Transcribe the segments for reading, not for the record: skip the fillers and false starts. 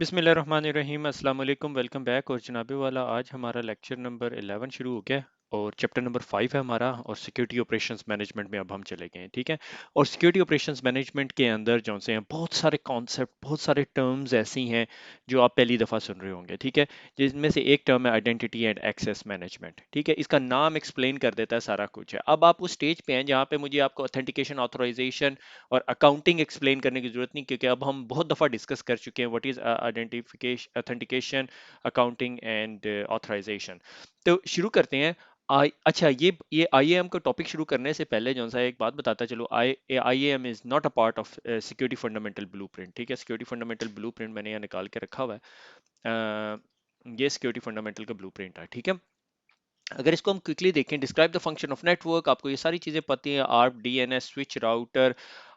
बिस्मिल्लाहिर्रहमानिर्रहीम अस्सलाम वालेकुम वेलकम बैक। और जनाबे वाला आज हमारा लेक्चर नंबर 11 शुरू हो गया है और चैप्टर नंबर 5 है हमारा। और सिक्योरिटी ऑपरेशंस मैनेजमेंट में अब हम चले गए हैं, ठीक है। और सिक्योरिटी ऑपरेशंस मैनेजमेंट के अंदर जो से हैं बहुत सारे कॉन्सेप्ट, बहुत सारे टर्म्स ऐसी हैं जो आप पहली दफ़ा सुन रहे होंगे, ठीक है। जिसमें से एक टर्म है आइडेंटिटी एंड एक्सेस मैनेजमेंट, ठीक है। इसका नाम एक्सप्लेन कर देता है सारा कुछ है। अब आप उस स्टेज पे हैं जहाँ पे मुझे आपको ऑथेंटिकेशन, ऑथराइजेशन और अकाउंटिंग एक्सप्लेन करने की जरूरत नहीं, क्योंकि अब हम बहुत दफ़ा डिस्कस कर चुके हैं what is identification, authentication, accounting and authorisation. तो शुरू करते हैं। अच्छा, ये आईएएम का टॉपिक शुरू करने से पहले जो सा एक बात बताता चलो, IAM is not a part of security fundamental blueprint, ठीक है। सिक्योरिटी फंडामेंटल ब्लूप्रिंट मैंने यहाँ निकाल के रखा हुआ है। ये सिक्योरिटी फंडामेंटल का ब्लूप्रिंट है, ठीक है। अगर इसको हम क्विकली देखें, describe the function of network, आपको ये सारी चीजें पता हैं। ARP, DNS, switch, router,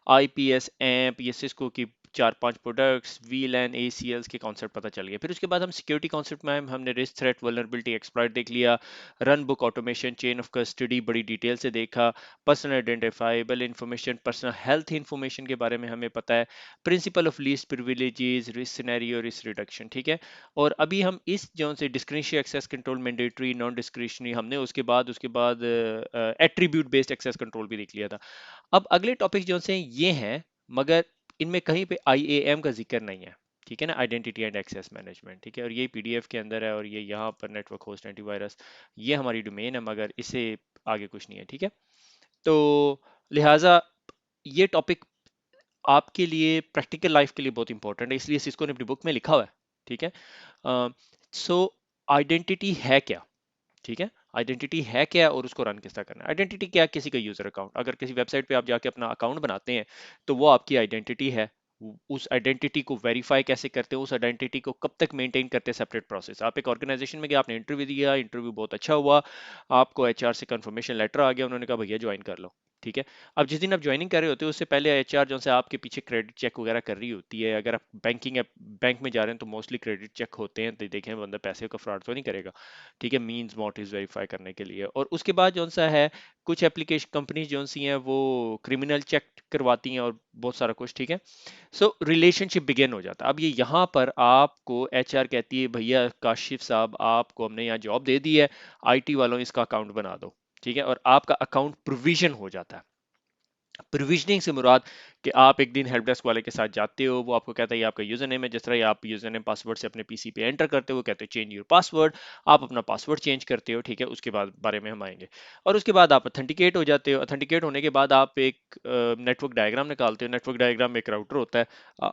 IPS, amp, ये सिस्को की चार पांच प्रोडक्ट्स, वीलैन, एसीएल्स के कॉन्सेप्ट पता चल गए। फिर उसके बाद हम सिक्योरिटी कॉन्सेप्ट में आए, हमने रिस्क, थ्रेट, वल्नरेबिलिटी, एक्सप्लॉइट देख लिया। Runbook automation, chain of custody बड़ी डिटेल से देखा। Personal identifiable information, personal health information के बारे में हमें पता है। Principle of least privileges, risk scenario, risk reduction, ठीक है। और अभी हम इस जो से discretionary access control, mandatory, non discretionary, हमने उसके बाद एट्रीब्यूट बेस्ड एक्सेस कंट्रोल भी देख लिया था। अब अगले टॉपिक जो से ये हैं, मगर इनमें कहीं पे आईएएम का जिक्र नहीं है, ठीक है ना। आइडेंटिटी एंड एक्सेस मैनेजमेंट, ठीक है। और ये पीडीएफ के अंदर है और ये यहाँ पर नेटवर्क होस्ट एंटीवायरस, ये हमारी डोमेन है, मगर इससे आगे कुछ नहीं है, ठीक है। तो लिहाजा ये टॉपिक आपके लिए प्रैक्टिकल लाइफ के लिए बहुत इंपॉर्टेंट है, इसलिए सिस्को ने अपनी बुक में लिखा हुआ है, ठीक है। सो आइडेंटिटी है क्या, ठीक है। आइडेंटिटी है क्या और उसको रन किस तरह करना है। आइडेंटिटी क्या, किसी का यूजर अकाउंट, अगर किसी वेबसाइट पे आप जाके अपना अकाउंट बनाते हैं तो वो आपकी आइडेंटिटी है। उस आइडेंटिटी को वेरीफाई कैसे करते हो, उस आइडेंटिटी को कब तक मेंटेन करते हैं, सेपरेट प्रोसेस। आप एक ऑर्गेनाइजेशन में गए, आपने इंटरव्यू दिया, इंटरव्यू बहुत अच्छा हुआ, आपको एचआर से कंफर्मेशन लेटर आ गया, उन्होंने कहा भैया ज्वाइन कर लो, ठीक है। अब जिस दिन आप ज्वाइनिंग कर रहे होते हो उससे पहले एचआर जो से आपके पीछे क्रेडिट चेक वगैरह कर रही होती है। अगर आप बैंक में जा रहे हैं तो मोस्टली क्रेडिट चेक होते हैं, तो देखें बंदा पैसे का फ्रॉड तो नहीं करेगा, ठीक है। मींस मोटिव्स वेरीफाई करने के लिए। और उसके बाद जो सा है, कुछ एप्लीकेशन कंपनीज जो सी हैं वो क्रिमिनल चेक करवाती हैं और बहुत सारा कुछ, ठीक है। सो रिलेशनशिप बिगिन हो जाता है। अब ये यहाँ पर आपको एचआर कहती है भैया काशिफ साहब, आपको हमने यहाँ जॉब दे दी है, आईटी वालों इसका अकाउंट बना दो, ठीक है। और आपका अकाउंट प्रोविजन हो जाता है। प्रोविजनिंग से मुराद कि आप एक दिन हेल्प डेस्क वाले के साथ जाते हो, वो आपको कहता है ये आपका यूजर नेम है, जिस तरह आप यूजर नेम पासवर्ड से अपने पीसी पे एंटर करते हो, वो कहते हैं चेंज योर पासवर्ड, आप अपना पासवर्ड चेंज करते हो, ठीक है। उसके बाद बारे में हम आएंगे। और उसके बाद आप ऑथेंटिकेट हो जाते हो। ऑथेंटिकेट होने के बाद आप एक नेटवर्क डायग्राम निकालते हो। नेटवर्क डायग्राम में एक राउटर होता है।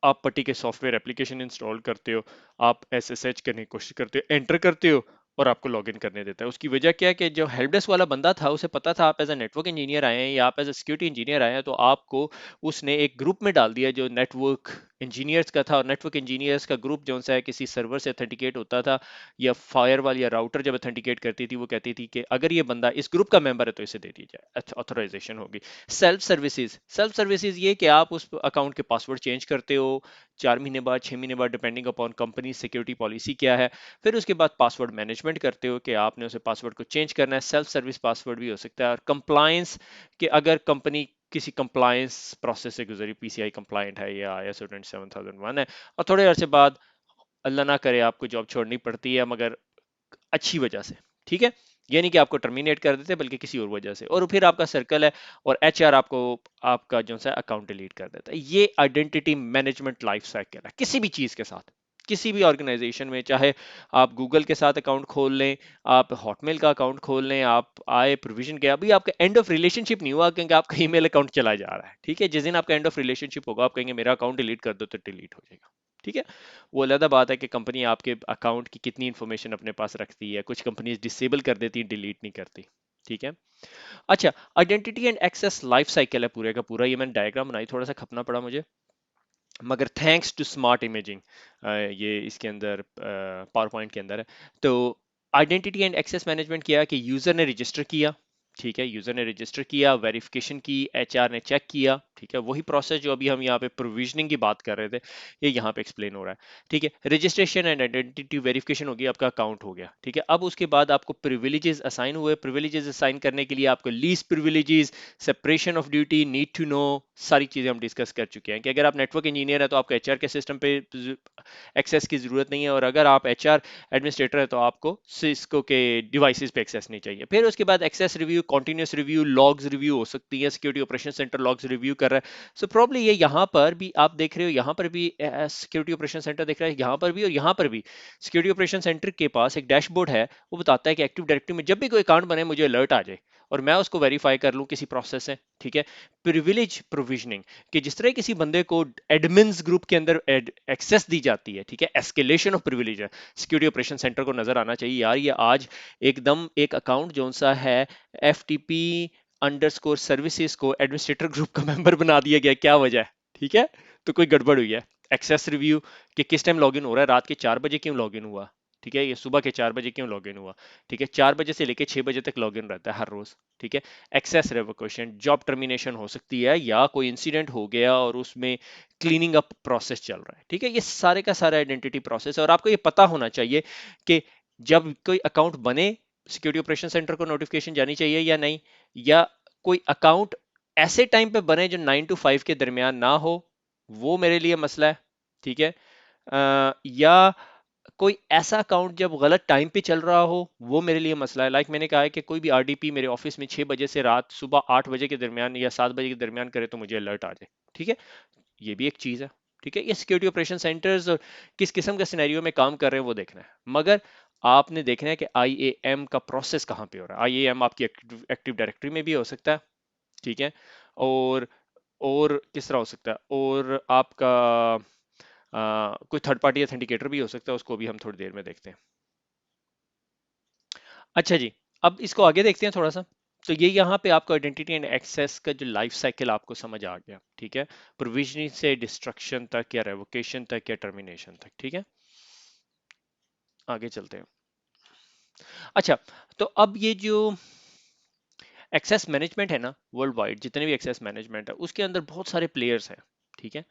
आप पट्टी के सॉफ्टवेयर एप्लीकेशन इंस्टॉल करते हो, आप एसएसएच करने की कोशिश करते हो, एंटर करते हो और आपको लॉगिन करने देता है। उसकी वजह क्या है कि जो हेल्प डेस्क वाला बंदा था उसे पता था आप एज ए नेटवर्क इंजीनियर आए हैं या आप एज ए सिक्योरिटी इंजीनियर आए हैं, तो आपको उसने एक ग्रुप में डाल दिया जो नेटवर्क इंजीनियर्स का था। और नेटवर्क इंजीनियर्स का ग्रुप जो सा है किसी सर्वर से ऑथेंटिकेट होता था, या फायरवॉल या राउटर जब ऑथेंटिकेट करती थी वो कहती थी कि अगर ये बंदा इस ग्रुप का मेंबर है तो इसे दे दी जाए, ऑथराइजेशन होगी। सेल्फ सर्विसेज ये कि आप उस अकाउंट के पासवर्ड चेंज करते हो 4 महीने बाद, 6 महीने बाद, depending upon company security policy क्या है। फिर उसके बाद पासवर्ड मैनेजमेंट करते हो कि आपने उसे पासवर्ड को चेंज करना है। सेल्फ सर्विस पासवर्ड भी हो सकता है। और कंप्लायंस कि अगर कंपनी किसी कंप्लायंस प्रोसेस से गुजरी, पीसीआई कंप्लायंट है या आईएसओ 27001 है, और थोड़े अरसे बाद अल्लाह ना करे आपको जॉब छोड़नी पड़ती है, मगर अच्छी वजह से, ठीक है। ये नहीं कि आपको टर्मिनेट कर देते बल्कि किसी और वजह से, और फिर आपका सर्कल है और एचआर आपको आपका जो सा अकाउंट डिलीट कर देता है। ये आइडेंटिटी मैनेजमेंट लाइफ साइकिल है किसी भी चीज के साथ, किसी भी ऑर्गेनाइजेशन में। चाहे आप गूगल के साथ अकाउंट खोल लें, आप हॉटमेल का अकाउंट खोल लें, आप आए प्रोविजन के, अभी आपका एंड ऑफ रिलेशनशिप नहीं हुआ क्योंकि आपका ईमेल अकाउंट चला जा रहा है, ठीक है। जिस दिन आपका एंड ऑफ रिलेशनशिप होगा आप कहेंगे मेरा अकाउंट डिलीट कर दो, तो डिलीट हो जाएगा, ठीक है। वो अलग बात है कि कंपनी आपके अकाउंट की कितनी इंफॉर्मेशन अपने पास रखती है। कुछ कंपनीज डिसेबल कर देती हैं, डिलीट नहीं करती, ठीक है। अच्छा, identity and access lifecycle है पूरे का पूरा। ये मैंने डायग्राम बनाई, थोड़ा सा खपना पड़ा मुझे, मगर थैंक्स टू स्मार्ट इमेजिंग ये इसके अंदर पावर पॉइंट के अंदर है। तो आइडेंटिटी एंड एक्सेस मैनेजमेंट किया कि यूजर ने रजिस्टर किया, ठीक है, यूजर ने रजिस्टर किया, वेरिफिकेशन की, एचआर ने चेक किया, ठीक है, वही प्रोसेस जो अभी हम यहाँ पे प्रोविजनिंग की बात कर रहे थे, ये यहाँ पे एक्सप्लेन हो रहा है। ठीक है, रजिस्ट्रेशन एंड आइडेंटिटी वेरिफिकेशन हो गया, आपका अकाउंट हो गया। ठीक है, अब उसके बाद आपको प्रिविलेजेस असाइन हुए। प्रिविलेजेस असाइन करने के लिए आपको least privileges, separation of duty, need to know, सारी चीजें हम डिस्कस कर चुके हैं कि अगर आप नेटवर्क इंजीनियर है तो आपको एचआर के सिस्टम पे एक्सेस की जरूरत नहीं है, और अगर आप एचआर एडमिनिस्ट्रेटर है तो आपको सिस्को के डिवाइसेस पे एक्सेस नहीं चाहिए। फिर उसके बाद access review, continuous review, logs review हो सकती है, security operation centre logs review कर रहा है। सो प्रॉब्ली ये यहाँ पर भी आप देख रहे हो, यहाँ पर भी सिक्योरिटी ऑपरेशन सेंटर देख रहा है, यहाँ पर भी और यहाँ पर भी। सिक्योरिटी ऑपरेशन सेंटर के पास एक डैशबोर्ड है, वो बताता है कि एक्टिव डायरेक्टरी में जब भी कोई अकाउंट बने मुझे अलर्ट आ जाए और मैं उसको वेरीफाई कर लूं किसी प्रोसेस से। ठीक है, प्रिविलेज प्रोविजनिंग, कि जिस तरह किसी बंदे को एडमिन्स ग्रुप के अंदर एक्सेस दी जाती है, ठीक है, एस्केलेशन ऑफ प्रिविलेज है, सिक्योरिटी ऑपरेशन सेंटर को नजर आना चाहिए यार ये आज एकदम एक अकाउंट जो सा है FTP अंडरस्कोर सर्विसेज को एडमिनिस्ट्रेटर ग्रुप का मेंबर बना दिया गया, क्या वजह है? ठीक है, तो कोई गड़बड़ हुई है। एक्सेस रिव्यू कि किस टाइम लॉगिन हो रहा है, रात के 4 बजे क्यों लॉगिन हुआ, ठीक है, ये सुबह के 4 बजे क्यों लॉगिन हुआ, ठीक है, 4 बजे से लेके 6 बजे तक लॉगिन रहता है हर रोज। ठीक है, एक्सेस रेवोकेशन, जॉब टर्मिनेशन हो सकती है, या कोई इंसिडेंट हो गया और उसमें क्लीनिंग अप प्रोसेस चल रहा है। ठीक है, ये सारे का सारा आइडेंटिटी प्रोसेस है, और आपको ये पता होना चाहिए कि जब कोई अकाउंट बने सिक्योरिटी ऑपरेशन सेंटर को नोटिफिकेशन जानी चाहिए या नहीं, या कोई अकाउंट ऐसे टाइम पे बने जो 9 to 5 के दरमियान ना हो, वो मेरे लिए मसला है। ठीक है, या कोई ऐसा अकाउंट जब गलत टाइम पे चल रहा हो, वो मेरे लिए मसला है। लाइक मैंने कहा है कि कोई भी RDP मेरे ऑफिस में 6 बजे से रात सुबह 8 बजे के दरमियान या 7 बजे के दरमियान करे तो मुझे अलर्ट आ जाए। ठीक है, ये भी एक चीज है। ठीक है, ये सिक्योरिटी ऑपरेशन सेंटर्स किस किस्म का सिनेरियो में काम कर रहे हैं वो देखना है, मगर आपने देखना है कि IAM का प्रोसेस कहाँ पे हो रहा है। IAM आपकी एक्टिव डायरेक्टरी में भी हो सकता है। ठीक है, और और किस तरह हो सकता है, और आपका कोई थर्ड पार्टी ऑथेंटिकेटर भी हो सकता है, उसको भी हम थोड़ी देर में देखते हैं। अच्छा जी, अब इसको आगे देखते हैं थोड़ा सा। तो ये यहाँ पे आपको आइडेंटिटी एंड एक्सेस का जो लाइफ साइकिल आपको समझ आ गया। ठीक है, प्रोविजनिंग से डिस्ट्रक्शन तक या रेवोकेशन तक या टर्मिनेशन तक। ठीक है, आगे चलते हैं। अच्छा, तो अब ये जो एक्सेस मैनेजमेंट है ना, वर्ल्ड वाइड जितने भी एक्सेस मैनेजमेंट है उसके अंदर बहुत सारे प्लेयर्स हैं। ठीक है,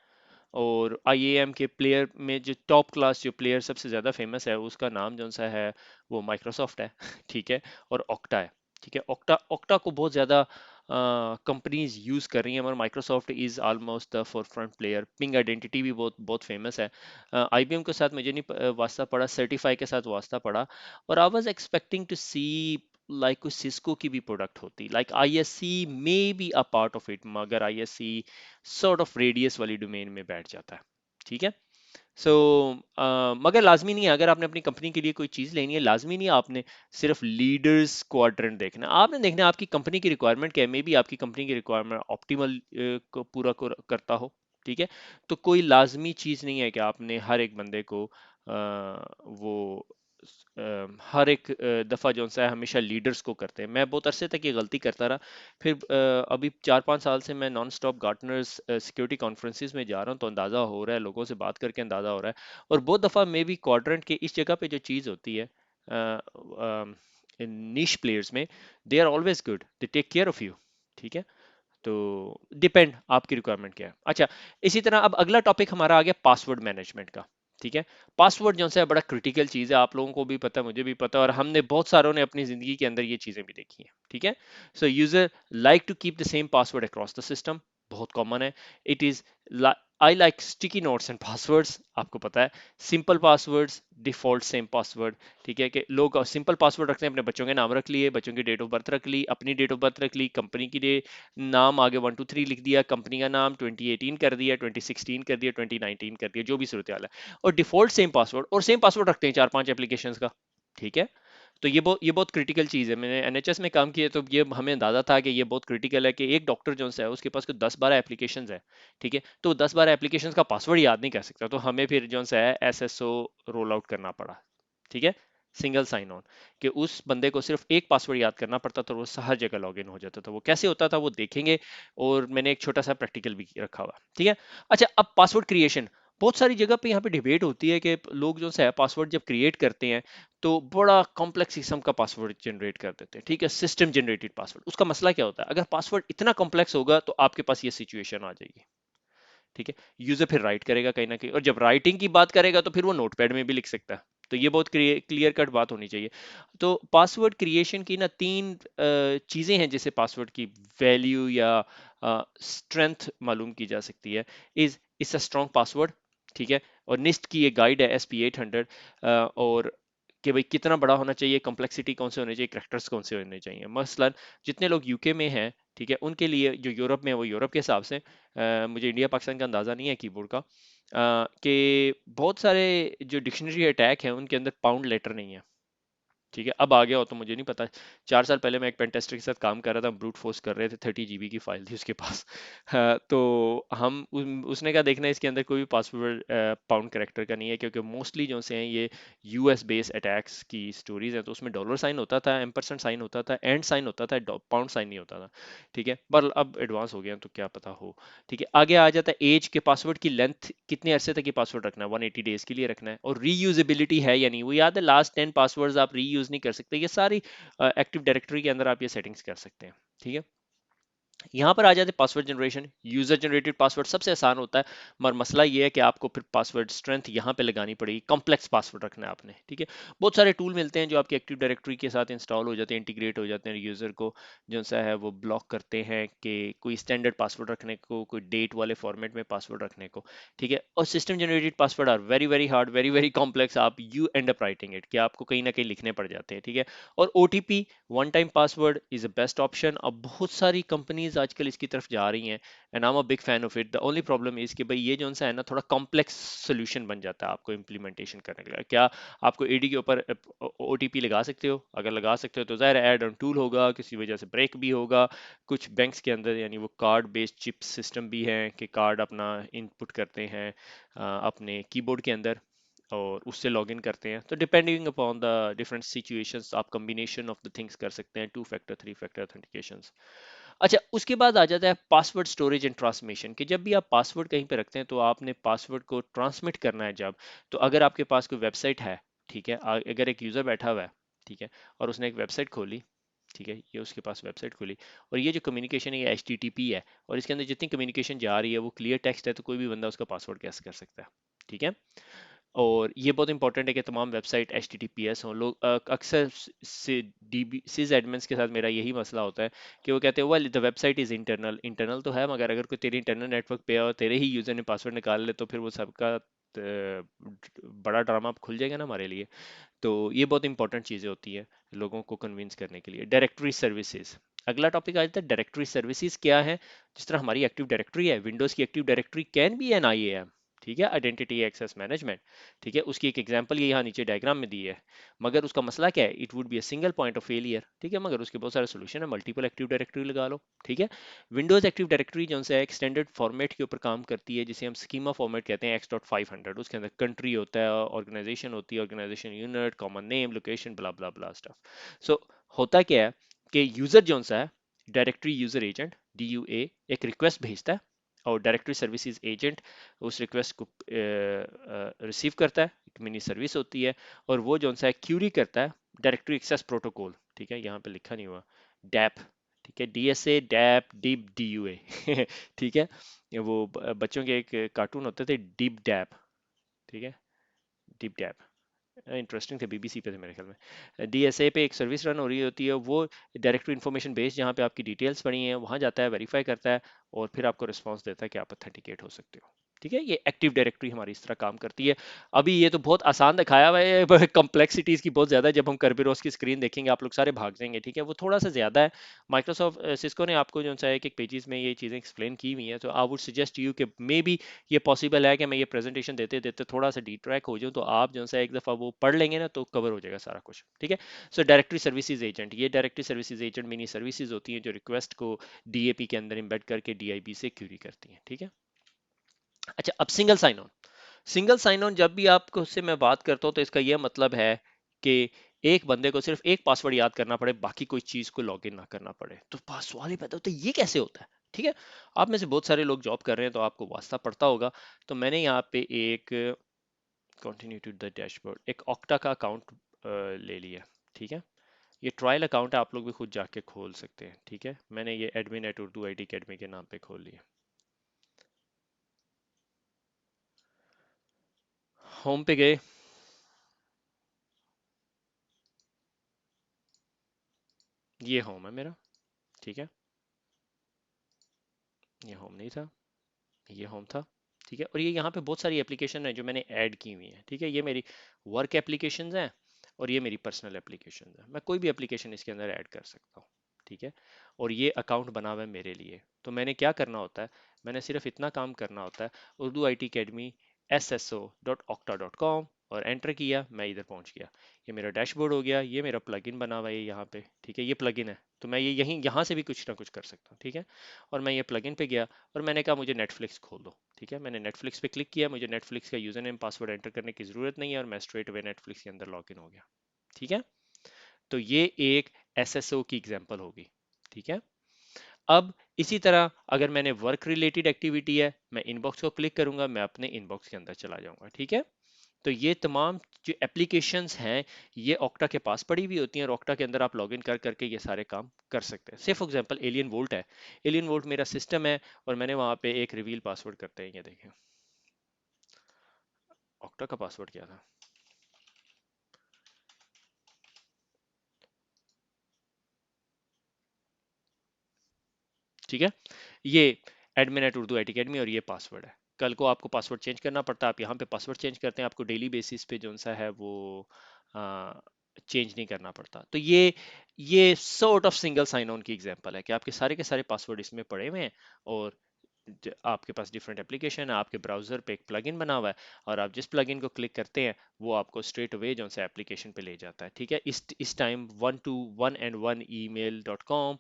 और IAM के प्लेयर में जो टॉप क्लास जो प्लेयर सबसे ज़्यादा फेमस है उसका नाम जो सा है वो माइक्रोसॉफ्ट है। ठीक है, और ऑक्टा है। ठीक है, ऑक्टा ऑक्टा को बहुत ज़्यादा कंपनीज यूज़ कर रही हैं, मगर Microsoft is almost the four front player. Ping identity भी बहुत बहुत फेमस है। IBM के साथ मुझे नहीं वास्ता पड़ा, सर्टिफाई के साथ वास्ता पड़ा, और I was expecting to see like कोई सिस्को की भी प्रोडक्ट होती, like ISC may be a part of it, मगर ISC सॉर्ट ऑफ रेडियस वाली डोमेन में बैठ जाता है। ठीक है, सो मगर लाजमी नहीं है, अगर आपने अपनी कंपनी के लिए कोई चीज़ लेनी है, लाजमी नहीं है आपने सिर्फ लीडर्स क्वाड्रेंट देखना है। आपने देखना है आपकी कंपनी की रिक्वायरमेंट क्या है, मे बी आपकी कंपनी की रिक्वायरमेंट ऑप्टिमल को पूरा करता हो। ठीक है, तो कोई लाजमी चीज़ नहीं है कि आपने हर एक बंदे को वो हर एक दफ़ा जो सा है हमेशा लीडर्स को करते हैं। मैं बहुत अरसे तक ये गलती करता रहा, फिर अभी 4-5 साल से मैं नॉन स्टॉप गार्टनर्स सिक्योरिटी कॉन्फ्रेंसिस में जा रहा हूँ, तो अंदाज़ा हो रहा है, लोगों से बात करके अंदाज़ा हो रहा है। और बहुत दफ़ा मे बी क्वाड्रेंट के इस जगह पे जो चीज़ होती है नीश प्लेयर्स में, they are always good, they take care of you. ठीक है, तो डिपेंड आपकी रिक्वायरमेंट क्या है। अच्छा, इसी तरह अब अगला टॉपिक हमारा आ गया पासवर्ड मैनेजमेंट का। ठीक है, पासवर्ड जो है बड़ा क्रिटिकल चीज़ है, आप लोगों को भी पता है, मुझे भी पता है, और हमने बहुत सारों ने अपनी ज़िंदगी के अंदर ये चीज़ें भी देखी हैं। ठीक है, so user like to keep the same password across the system, बहुत कॉमन है। It is I like sticky notes and passwords, आपको पता है, simple passwords, default same password. ठीक है, कि लोग सिंपल पासवर्ड रखते हैं, अपने बच्चों के नाम रख लिए, बच्चों की डेट ऑफ बर्थ रख ली, अपनी डेट ऑफ बर्थ रख ली, कंपनी की नाम आगे 1 2 3 लिख दिया, कंपनी का नाम 2018 कर दिया, 2016 कर दिया, 2019 कर दिया, जो भी सूरत हाल है, और डिफॉल्ट सेम पासवर्ड, और सेम पासवर्ड रखते हैं 4-5 एप्लीकेशंस का। ठीक है, तो ये बहुत क्रिटिकल चीज़ है। मैंने NHS में काम किया तो ये हमें अंदाजा था कि ये बहुत क्रिटिकल है, कि एक डॉक्टर जो है उसके पास कोई 10-12 एप्लीकेशंस है। ठीक है, तो 10-12 एप्लीकेशंस का पासवर्ड याद नहीं कर सकता, तो हमें फिर जो है SSO रोल आउट करना पड़ा। ठीक है, सिंगल साइन ऑन, कि उस बंदे को सिर्फ एक पासवर्ड याद करना पड़ता था, वो हर जगह लॉगिन हो जाता था। वो कैसे होता था वो देखेंगे, और मैंने एक छोटा सा प्रैक्टिकल भी रखा हुआ। ठीक है, अच्छा, अब पासवर्ड क्रिएशन, बहुत सारी जगह पे यहाँ पे डिबेट होती है कि लोग जो है पासवर्ड जब क्रिएट करते हैं तो बड़ा कॉम्प्लेक्स किस्म का पासवर्ड जनरेट कर देते हैं, ठीक है, सिस्टम जनरेटेड पासवर्ड। उसका मसला क्या होता है, अगर पासवर्ड इतना कॉम्प्लेक्स होगा तो आपके पास ये सिचुएशन आ जाएगी, ठीक है। यूजर फिर राइट करेगा कहीं ना कहीं, और जब राइटिंग की बात करेगा तो फिर वो नोटपैड में भी लिख सकता है। तो ये बहुत क्लियर कट बात होनी चाहिए। तो पासवर्ड क्रिएशन की ना तीन चीजें हैं जिससे पासवर्ड की वैल्यू या स्ट्रेंथ मालूम की जा सकती है। इज अ स्ट्रॉन्ग पासवर्ड, ठीक है। और निस्ट की एक गाइड है SP800, और कि भाई कितना बड़ा होना चाहिए, कॉम्प्लेक्सिटी कौन से होने चाहिए, करैक्टर्स कौन से होने चाहिए। मसलन जितने लोग यूके में हैं, ठीक है, उनके लिए, जो यूरोप में है वो यूरोप के हिसाब से, मुझे इंडिया पाकिस्तान का अंदाज़ा नहीं है कीबोर्ड का, कि बहुत सारे जो डिक्शनरी अटैक हैं उनके अंदर पाउंड लेटर नहीं है, ठीक है। अब आ गया हो तो मुझे नहीं पता। 4 साल पहले मैं एक पेन टेस्टर के साथ काम कर रहा था, ब्रूट फोर्स कर रहे थे, 30 GB की फाइल थी उसके पास। हाँ, तो उसने कहा देखना इसके अंदर कोई भी पासवर्ड पाउंड करेक्टर का नहीं है, क्योंकि मोस्टली जो से हैं ये US बेस अटैक्स की स्टोरीज हैं। तो उसमें डॉलर साइन होता था, एम्परसेंट साइन होता था, एंड साइन होता था, पाउंड साइन नहीं होता था, ठीक है। पर अब एडवांस हो गया तो क्या पता हो, ठीक है। आगे आ जाता है एज के, पासवर्ड की लेंथ कितने अरसे तक ये पासवर्ड रखना है, 180 डेज के लिए रखना है, और रीयूजेबिलिटी है या नहीं। वो याद है, लास्ट 10 पासवर्ड्स आप रीयूज नहीं कर सकते। ये सारी एक्टिव डायरेक्टरी के अंदर आप ये सेटिंग्स कर सकते हैं, ठीक है। यहाँ पर आ जाते हैं password generation. User generated password सबसे आसान होता है, मगर मसला ये है कि आपको फिर पासवर्ड स्ट्रेंथ यहाँ पे लगानी पड़ेगी, कॉम्प्लेक्स पासवर्ड रखना है आपने, ठीक है। बहुत सारे टूल मिलते हैं जो आपकी एक्टिव डायरेक्टरी के साथ इंस्टॉल हो जाते हैं, इंटीग्रेट हो जाते हैं, यूजर को जो सा है वो ब्लॉक करते हैं कि कोई स्टैंडर्ड पासवर्ड रखने को, कोई डेट वाले फॉर्मेट में पासवर्ड रखने को, ठीक है। और system generated password are very very hard, very very complex, आप you end up writing it, कि आपको कहीं ना कहीं लिखने पड़ जाते हैं, ठीक है। और OTP, one time password, is a best option. अब बहुत सारी कंपनीज आजकल इसकी तरफ जा रही हैं, and I am a big fan of it. The only problem is कि भाई ये जो सा है ना, थोड़ा कॉम्प्लेक्स सोल्यूशन बन जाता है आपको इम्प्लीमेंटेशन करने के लिए। क्या आपको AD के ऊपर OTP लगा सकते हो? अगर लगा सकते हो तो ज़ाहिर ऐड ऑन टूल होगा, किसी वजह से ब्रेक भी होगा। कुछ बैंक्स के अंदर यानी वो कार्ड बेस्ड चिप सिस्टम भी है कि कार्ड अपना इनपुट करते हैं अपने कीबोर्ड के अंदर, और उससे लॉगिन करते हैं। तो depending upon the different situations आप कॉम्बिनेशन ऑफ द थिंग्स कर सकते हैं, 2 फैक्टर 3 फैक्टर ऑथेंटिकेशंस। अच्छा, उसके बाद आ जाता है पासवर्ड स्टोरेज एंड ट्रांसमिशन, कि जब भी आप पासवर्ड कहीं पे रखते हैं तो आपने पासवर्ड को ट्रांसमिट करना है जब, तो अगर आपके पास कोई वेबसाइट है, ठीक है, अगर एक यूज़र बैठा हुआ है, ठीक है, और उसने एक वेबसाइट खोली, ठीक है, ये उसके पास वेबसाइट खुली, और ये जो कम्युनिकेशन है ये HTTP है, और इसके अंदर जितनी कम्युनिकेशन जा रही है वो क्लियर टेक्स्ट है, तो कोई भी बंदा उसका पासवर्ड गैस कर सकता है, ठीक है। और ये बहुत इंपॉर्टेंट है कि तमाम वेबसाइट HTTPS हों। लोग अक्सर से DB सिस एडमिन्स के साथ मेरा यही मसला होता है कि वो कहते हैं well the website is internal. Internal तो है, मगर अगर कोई तेरे इंटरनल नेटवर्क पे है और तेरे ही यूज़र ने पासवर्ड निकाल ले तो फिर वो सबका बड़ा ड्रामा खुल जाएगा ना हमारे लिए। तो ये बहुत इंपॉर्टेंट चीज़ें होती है लोगों को कन्विंस करने के लिए। डायरेक्टरी सर्विसेज, अगला टॉपिक आ जाता है डायरेक्टरी सर्विसेज क्या है। जिस तरह हमारी एक्टिव डायरेक्टरी है, विंडोज़ की active directory can be an IAM, ठीक है, आइडेंटिटी एक्सेस मैनेजमेंट, ठीक है। उसकी एक एग्जांपल ये यहाँ नीचे डायग्राम में दी है, मगर उसका मसला क्या है, it would be a single point of failure, ठीक है। मगर उसके बहुत सारे सोल्यूशन है, मल्टीपल एक्टिव डायरेक्टरी लगा लो, ठीक है। विंडोज एक्टिव डायरेक्टरी जो है एक स्टैंडर्ड फॉर्मेट के ऊपर काम करती है, जिसे हम स्कीमा फॉर्मेट कहते हैं, X.500। उसके अंदर कंट्री होता है, ऑर्गेनाइजेशन होती है, organisation unit, common name, location, blah blah blah stuff. So होता क्या है कि यूजर जो है, डायरेक्टरी यूजर एजेंट DUA, एक रिक्वेस्ट भेजता है, और डायरेक्टरी सर्विसेज एजेंट उस रिक्वेस्ट को रिसीव करता है, एक मिनी सर्विस होती है, और वो जो है क्यूरी करता है डायरेक्टरी एक्सेस प्रोटोकॉल, ठीक है, यहाँ पे लिखा नहीं हुआ, डैप, ठीक है, DSA, डैप, डिप, DUA ठीक है। ये वो बच्चों के एक कार्टून होते थे, डिप डैप, ठीक है, डिप डैप, इंटरेस्टिंग थे, BBC पे थे मेरे ख्याल में। DSA पे एक सर्विस रन हो रही होती है, वो डायरेक्टरी इन्फॉर्मेशन बेस जहाँ पे आपकी डिटेल्स पड़ी हैं वहाँ जाता है, वेरीफाई करता है, और फिर आपको रिस्पॉन्स देता है कि आप ऑथेंटिकेट हो सकते हो, ठीक है। ये एक्टिव डायरेक्टरी हमारी इस तरह काम करती है। अभी ये तो बहुत आसान दिखाया हुआ है, कॉम्प्लेक्सिटीज की बहुत ज्यादा है। जब हम कर्बेरोस की स्क्रीन देखेंगे आप लोग सारे भाग जाएंगे, ठीक है, वो थोड़ा सा ज्यादा है। माइक्रोसॉफ्ट सिस्को ने आपको जो है एक पेजेस में ये चीजें एक्सप्लेन की हुई हैं, तो आई वुड सजेस्ट यू कि मे बी ये पॉसिबल है कि मैं ये प्रेजेंटेशन देते देते थोड़ा सा डिट्रैक हो जाऊं, तो आप जो है एक दफ़ा वो पढ़ लेंगे ना तो कवर हो जाएगा सारा कुछ, ठीक है। सो डायरेक्टरी सर्विसेज एजेंट, ये directory services agent mini services होती हैं जो रिक्वेस्ट को DAP के अंदर एम्बेड करके DIB से क्यूरी करती हैं, ठीक है। अच्छा, अब single sign on. Single sign on जब भी आपको उससे मैं बात करता हूँ तो इसका यह मतलब है कि एक बंदे को सिर्फ एक पासवर्ड याद करना पड़े, बाकी कोई चीज को लॉगिन ना करना पड़े। तो सवाल ही पैदा होता है ये कैसे होता है, ठीक है। आप में से बहुत सारे लोग जॉब कर रहे हैं तो आपको वास्ता पड़ता होगा। तो मैंने यहाँ पे एक कंटिन्यू टू द डैशबोर्ड एक ऑक्टा का अकाउंट ले लिया। ठीक है, ये ट्रायल अकाउंट है, आप लोग भी खुद जाके खोल सकते हैं। ठीक है, मैंने ये admin at Urdu IT academy के नाम पे खोल लिया। होम पे गए, ये होम है मेरा। ठीक है, ये होम नहीं था, ये होम था। ठीक है, और ये यहाँ पे बहुत सारी एप्लीकेशन है जो मैंने ऐड की हुई है। ठीक है, ये मेरी वर्क एप्लीकेशंस हैं और ये मेरी पर्सनल एप्लीकेशंस है। मैं कोई भी एप्लीकेशन इसके अंदर ऐड कर सकता हूँ। ठीक है, और ये अकाउंट बना हुआ है मेरे लिए। तो मैंने क्या करना होता है, मैंने सिर्फ इतना काम करना होता है, Urdu I T academy sso.okta.com, और एंटर किया, मैं इधर पहुंच गया। ये मेरा डैशबोर्ड हो गया, ये मेरा प्लगइन बना हुआ है यहाँ पे। ठीक है, ये प्लगइन है तो मैं ये यहीं यहाँ से भी कुछ ना कुछ कर सकता हूँ। ठीक है, और मैं ये प्लगइन पे गया और मैंने कहा मुझे नेटफ्लिक्स खोल दो। ठीक है, मैंने नेटफ्लिक्स पे क्लिक किया, मुझे नेटफ्लिक्स का यूजर नेम पासवर्ड एंटर करने की जरूरत नहीं है और मैं स्ट्रेट अवे नेटफ्लिक्स के अंदर लॉग इन हो गया। ठीक है, तो ये एक एसएसओ की एग्जांपल होगी। ठीक है, अब इसी तरह अगर मैंने वर्क रिलेटेड एक्टिविटी है, मैं इनबॉक्स को क्लिक करूंगा, मैं अपने इनबॉक्स के अंदर चला जाऊंगा। ठीक है, तो ये तमाम जो एप्लीकेशंस हैं ये ऑक्टा के पास पड़ी हुई होती हैं और ऑक्टा के अंदर आप लॉगिन कर करके ये सारे काम कर सकते हैं। से फॉर एग्जांपल एलियन वोल्ट है, एलियन वोल्ट मेरा सिस्टम है और मैंने वहां पे एक रिवील पासवर्ड करते हैं, ये देखें ऑक्टा का पासवर्ड क्या था। ठीक है, ये admin at Urdu I academy और ये पासवर्ड है। कल को आपको पासवर्ड चेंज करना पड़ता है, आप यहाँ पे पासवर्ड चेंज करते हैं, आपको डेली बेसिस पे जो सा है वो चेंज नहीं करना पड़ता। तो ये sort of single sign on की एग्जांपल है कि आपके सारे के सारे पासवर्ड इसमें पड़े हुए हैं और आपके पास डिफरेंट एप्लीकेशन है, आपके ब्राउजर पे एक प्लगइन बना हुआ है और आप जिस प्लगइन को क्लिक करते हैं वो आपको स्ट्रेट अवे जो सा एप्लीकेशन पे ले जाता है। ठीक है, इस टाइम 1to1and1email.com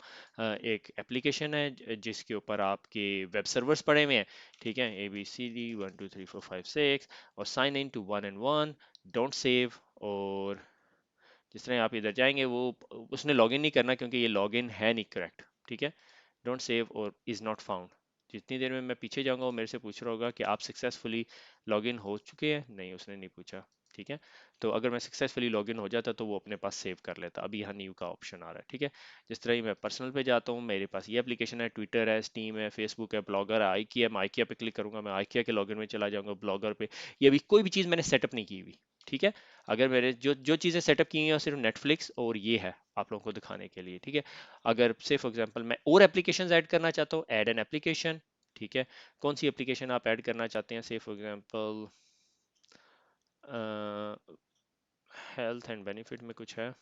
एक एप्लीकेशन है जिसके ऊपर आपके वेब सर्वर्स पड़े हुए हैं। ठीक है, ABCD 1 2 3 4 5 6 और sign in to 1and 1, don't save, और जिस तरह आप इधर जाएंगे वो उसने लॉगिन नहीं करना क्योंकि ये लॉगिन है नहीं करेक्ट। ठीक है, डोंट सेव और इज नॉट फाउंड। जितनी देर में मैं पीछे जाऊंगा वो मेरे से पूछ रहा होगा कि आप सक्सेसफुली लॉगिन हो चुके हैं, नहीं उसने नहीं पूछा। ठीक है, तो अगर मैं सक्सेसफुली लॉगिन हो जाता तो वो अपने पास सेव कर लेता। अभी यहाँ न्यू का ऑप्शन आ रहा है। ठीक है, जिस तरह ही मैं पर्सनल पे जाता हूँ, मेरे पास ये एप्लीकेशन है, ट्विटर है, स्टीम है, फेसबुक है, ब्लॉगर है, आइकिया है, मैं आइकिया पे क्लिक करूंगा, मैं आइकिया के लॉगिन में चला जाऊंगा, ब्लॉगर पे। ये अभी कोई भी चीज़ मैंने सेटअप नहीं की हुई। ठीक है, अगर मेरे जो जो चीज़ें सेटअप की हैं सिर्फ नेटफ्लिक्स और ये है आप लोगों को दिखाने के लिए। ठीक है, अगर से फॉर एग्जांपल मैं और एप्लीकेशंस ऐड करना चाहता हूँ, ऐड एन एप्लीकेशन। ठीक है, कौन सी एप्लीकेशन आप ऐड करना चाहते हैं, से for example health and benefit में कुछ है।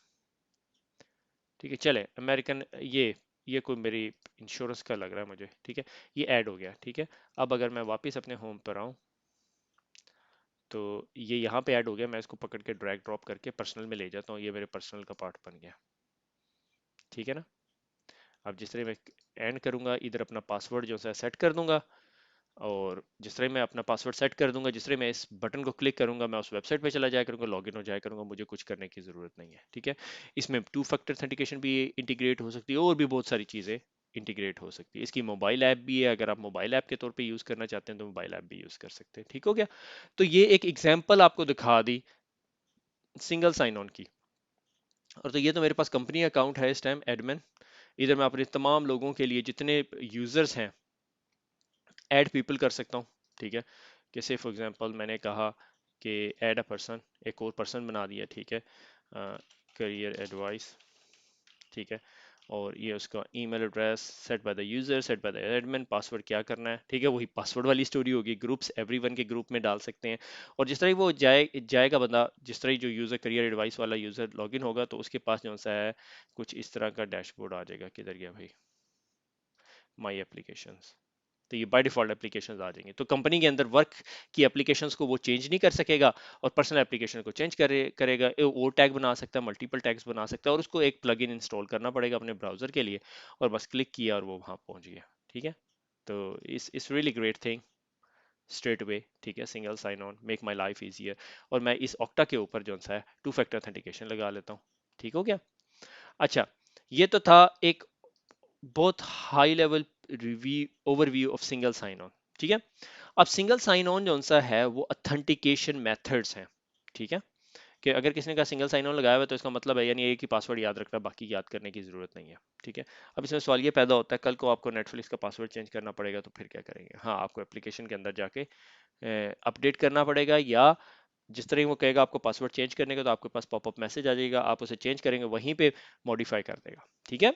ठीक है, चले अमेरिकन, ये कोई मेरी इंश्योरेंस का लग रहा है मुझे। ठीक है, ये ऐड हो गया। ठीक है, अब अगर मैं वापस अपने होम पर आऊँ तो ये यहाँ पे ऐड हो गया, मैं इसको पकड़ के ड्रैग ड्रॉप करके पर्सनल में ले जाता हूँ, ये मेरे पर्सनल का पार्ट बन गया। ठीक है ना, अब जिस तरह मैं एंड करूंगा इधर अपना पासवर्ड जो है सेट कर दूंगा और जिस तरह मैं अपना पासवर्ड सेट कर दूंगा, जिस तरह मैं इस बटन को क्लिक करूंगा मैं उस वेबसाइट पे चला जाया करूंगा, लॉगिन हो जाया करूंगा, मुझे कुछ करने की जरूरत नहीं है। ठीक है, इसमें टू फैक्टर ऑथेंटिकेशन भी इंटीग्रेट हो सकती है और भी बहुत सारी चीजें इंटीग्रेट हो सकती है। इसकी मोबाइल ऐप भी है, अगर आप मोबाइल ऐप के तौर पे यूज करना चाहते हैं तो मोबाइल ऐप भी यूज कर सकते हैं। ठीक हो गया, तो ये एक एग्जांपल आपको दिखा दी सिंगल साइन ऑन की। और तो ये तो मेरे पास कंपनी अकाउंट है इस टाइम एडमिन। इधर मैं अपने तमाम लोगों के लिए जितने यूजर्स हैं ऐड पीपल कर सकता हूँ। ठीक है, जैसे फॉर एग्जांपल मैंने कहा कि ऐड अ पर्सन, एक और पर्सन बना दिया। ठीक है, करियर एडवाइस। ठीक है, और ये उसका email address set by the user, set by the admin, password क्या करना है। ठीक है, वही पासवर्ड वाली स्टोरी होगी, ग्रुप्स एवरीवन के ग्रुप में डाल सकते हैं। और जिस तरह ही वो जाएगा बंदा, जिस तरह ही जो यूजर करियर एडवाइस वाला यूजर लॉगिन होगा तो उसके पास जो सा है कुछ इस तरह का डैशबोर्ड आ जाएगा। किधर गया भाई, माई एप्लीकेशंस। तो ये बाय डिफॉल्ट एप्लीकेशंस आ जाएंगे। तो कंपनी के अंदर वर्क की एप्लीकेशंस को वो चेंज नहीं कर सकेगा और पर्सनल एप्लीकेशन को चेंज करेगा। वो टैग बना सकता है, मल्टीपल टैग्स बना सकता है और उसको एक प्लगइन इंस्टॉल करना पड़ेगा अपने ब्राउजर के लिए और बस क्लिक किया और वो वहां पहुंच गया। ठीक है, तो is really great thing straight away. ठीक है, single sign on make my life easier. और मैं इस ऑक्टा के ऊपर जो सा है टू फैक्टर ऑथेंटिकेशन लगा लेता हूँ। ठीक हो गया। अच्छा, ये तो था एक बहुत high level review overview of single sign on. ठीक है, अब सिंगल साइन ऑन जो सा है वो अथेंटिकेशन मेथड्स हैं। ठीक है, कि अगर किसी ने कहा सिंगल साइन ऑन लगाया हुआ है तो इसका मतलब है यानी एक ही पासवर्ड याद रखना, बाकी याद करने की जरूरत नहीं है। ठीक है, अब इसमें सवाल ये पैदा होता है कल को आपको नेटफ्लिक्स का पासवर्ड चेंज करना पड़ेगा तो फिर क्या करेंगे? हाँ, आपको एप्लीकेशन के अंदर जाके अपडेट करना पड़ेगा, या जिस तरह वो कहेगा आपको पासवर्ड चेंज करने का तो आपके पास पॉपअप मैसेज आ जाएगा, आप उसे चेंज करेंगे, वहीं पे मॉडिफाई कर देगा। ठीक है,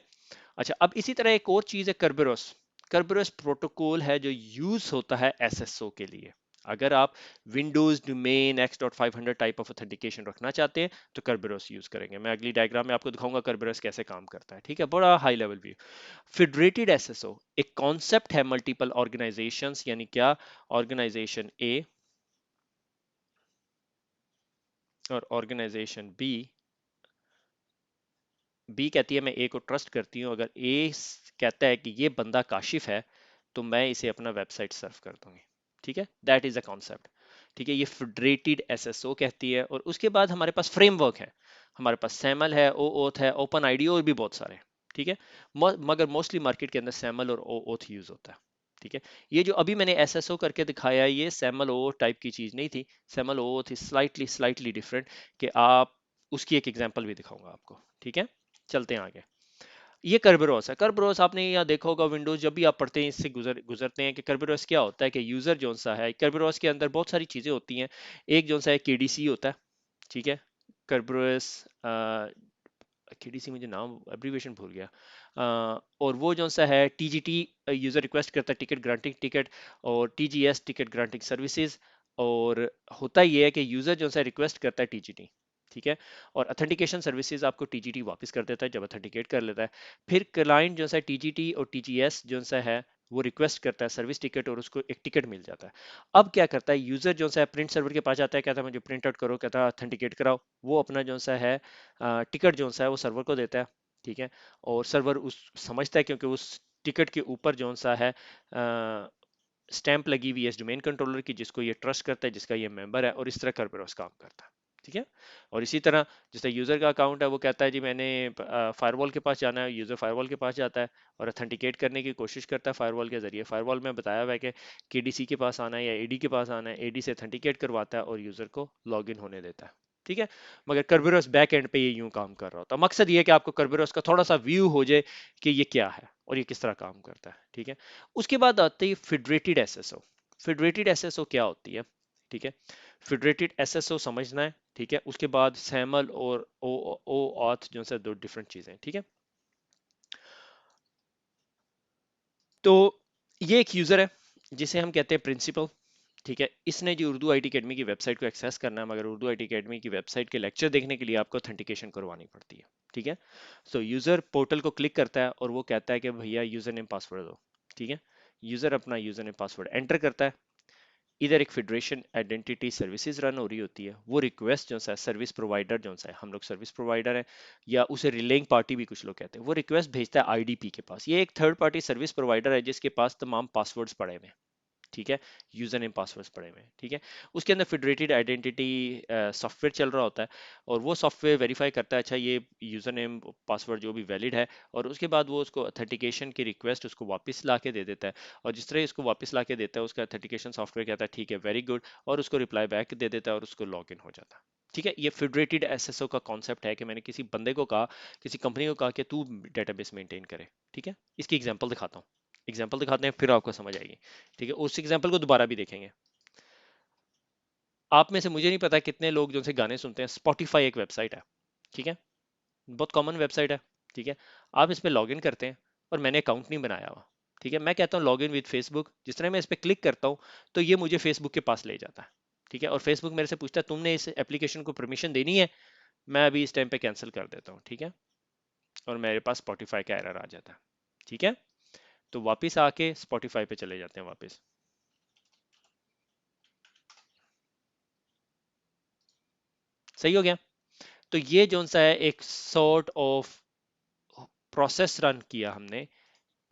अच्छा अब इसी तरह एक और चीज है कर्बेरोस। कर्बेरोस प्रोटोकॉल है जो यूज होता है एसएसओ के लिए। अगर आप Windows domain x.500 type of authentication रखना चाहते हैं तो कर्बेरोस यूज करेंगे। मैं अगली डायग्राम में आपको दिखाऊंगा कर्बेरोस कैसे काम करता है। ठीक है, बड़ा high level view. Federated SSO एक कॉन्सेप्ट है मल्टीपल ऑर्गेनाइजेशंस, यानी क्या, ऑर्गेनाइजेशन ए और ऑर्गेनाइजेशन बी। बी कहती है मैं ए को ट्रस्ट करती हूँ, अगर ए कहता है कि ये बंदा काशिफ है तो मैं इसे अपना वेबसाइट सर्व कर दूंगी। ठीक है, दैट इज अ कॉन्सेप्ट। ठीक है, ये फेडरेटेड एसएसओ कहती है। और उसके बाद हमारे पास फ्रेमवर्क है, हमारे पास सैमल है, ओ ओथ है, ओपन आईडी और भी बहुत सारे। ठीक है, मगर मोस्टली मार्केट के अंदर सैमल और ओ ओथ यूज होता है। ठीक है, ये जो अभी मैंने एसएसओ करके दिखाया है ये सैमल ओ टाइप की चीज नहीं थी। सैमल ओ ओथ स्लाइटली स्लाइटली डिफरेंट, कि आप उसकी एक एग्जांपल भी दिखाऊंगा आपको। ठीक है, चलते हैं आगे। ये कर्बेरोस है। कर्बेरोस आपने यहाँ देखा होगा, विंडोज जब भी आप पढ़ते हैं इससे गुजरते हैं कि कर्बेरोस क्या होता है, कि यूजर जो सा है, कर्बेरोस के अंदर बहुत सारी चीजें होती हैं। एक जो सा है केडीसी होता है। ठीक है, कर्बेरोस केडीसी, मुझे नाम एब्रीविएशन भूल गया। और वो जो सा है टीजीटी, यूजर रिक्वेस्ट करता है टिकट ग्रांटिंग टिकट, और टीजीएस टिकट ग्रांटिंग सर्विसेज। और होता ये है कि यूजर जो सा रिक्वेस्ट करता है टीजीटी। ठीक है, और अथेंटिकेशन सर्विसेज आपको टीजीटी वापस कर देता है जब अथेंटिकेट कर लेता है। फिर क्लाइंट जो सा टीजीटी और टीजीएस जो सा है वो रिक्वेस्ट करता है सर्विस टिकट और उसको एक टिकट मिल जाता है। अब क्या करता है यूजर जो सा है प्रिंट सर्वर के पास जाता है, कहता है मुझे प्रिंट आउट करो, कहता है अथेंटिकेट कराओ। वो अपना जो सा है टिकट जो सा है वो सर्वर को देता है। ठीक है, और सर्वर उस समझता है क्योंकि उस टिकट के ऊपर जो सा है स्टैंप लगी हुई है डोमेन कंट्रोलर की, जिसको ये ट्रस्ट करता है, जिसका ये मेंबर है, और इस तरह कर्बेरोस काम करता है। ठीक है, और इसी तरह जैसे यूजर का अकाउंट है वो कहता है जी मैंने फायरवॉल के पास जाना है, यूजर फायरवॉल के पास जाता है और अथेंटिकेट करने की कोशिश करता है फायरवॉल के जरिए। फायरवॉल में बताया हुआ है कि केडीसी के पास आना है या एडी के पास आना है, एडी से अथेंटिकेट करवाता है और यूजर को लॉग इन होने देता है। ठीक है, मगर कर्बेरोस बैक एंड पे ये यूं काम कर रहा होता है। मकसद ये है कि आपको कर्बेरोस का थोड़ा सा व्यू हो जाए कि ये क्या है और ये किस तरह काम करता है। ठीक है, उसके बाद आती है फेडरेटेड एसएसओ। फेडरेटेड एसएसओ क्या होती है? ठीक है, फेडरेटेड एसएसओ समझना है। ठीक है, उसके बाद सैमल और ओ ऑथ जो है दो डिफरेंट चीजें। ठीक है, तो ये एक यूजर है जिसे हम कहते हैं प्रिंसिपल। ठीक है, इसने जी उर्दू आईटी अकेडमी की वेबसाइट को एक्सेस करना है, मगर उर्दू आईटी अकेडमी की वेबसाइट के लेक्चर देखने के लिए आपको ऑथेंटिकेशन करवानी पड़ती है। ठीक है, सो यूजर पोर्टल को क्लिक करता है और वो कहता है कि भैया यूजर नेम पासवर्ड दो। ठीक है, यूजर अपना यूजर नेम पासवर्ड एंटर करता है। इधर एक फेडरेशन आइडेंटिटी सर्विसेज रन हो रही होती है, वो रिक्वेस्ट जो सा सर्विस प्रोवाइडर जो सा है, हम लोग सर्विस प्रोवाइडर है या उसे रिलेइंग पार्टी भी कुछ लोग कहते हैं, वो रिक्वेस्ट भेजता है आईडीपी के पास। ये एक थर्ड पार्टी सर्विस प्रोवाइडर है जिसके पास तमाम पासवर्ड्स पड़े हुए हैं। ठीक है, यूजर नेम पासवर्ड्स पड़े हुए हैं। ठीक है, उसके अंदर फेडरेटेड आइडेंटिटी सॉफ्टवेयर चल रहा होता है और वो सॉफ्टवेयर वेरीफाई करता है अच्छा ये यूजर नेम पासवर्ड जो भी वैलिड है, और उसके बाद वो उसको ऑथेंटिकेशन की रिक्वेस्ट उसको वापस ला के दे देता है। और जिस तरह इसको वापस ला के देता है उसका ऑथेंटिकेशन सॉफ्टवेयर कहता है ठीक है वेरी गुड, और उसको रिप्लाई बैक दे देता है और उसको लॉग इन हो जाता है। ठीक है, ये फेडरेटेड एसएसओ का कॉन्सेप्ट है कि मैंने किसी बंदे को कहा, किसी कंपनी को कहा कि तू डेटाबेस मेंटेन करे। ठीक है, इसकी एग्जांपल दिखाता हूँ, एग्जांपल दिखाते हैं फिर आपको समझ आएगी। ठीक है, उस एग्जांपल को दोबारा भी देखेंगे। आप में से मुझे नहीं पता कितने लोग जो से गाने सुनते हैं, स्पॉटिफाई एक वेबसाइट है। ठीक है, बहुत कॉमन वेबसाइट है। ठीक है, आप इस पर लॉग इन करते हैं और मैंने अकाउंट नहीं बनाया हुआ। ठीक है, मैं कहता हूँ लॉग इन विद फेसबुक, जिस तरह मैं इस पर क्लिक करता हूँ तो ये मुझे फेसबुक के पास ले जाता है। ठीक है, और फेसबुक मेरे से पूछता है तुमने इस एप्लीकेशन को परमिशन देनी है? मैं अभी इस टाइम पे कैंसिल कर देता हूँ। ठीक है, और मेरे पास स्पॉटिफाई का एरर आ जाता है। ठीक है, तो वापिस आके स्पॉटिफाई पे चले जाते हैं वापस। सही हो गया। तो ये जो सा है एक सॉर्ट ऑफ प्रोसेस रन किया हमने,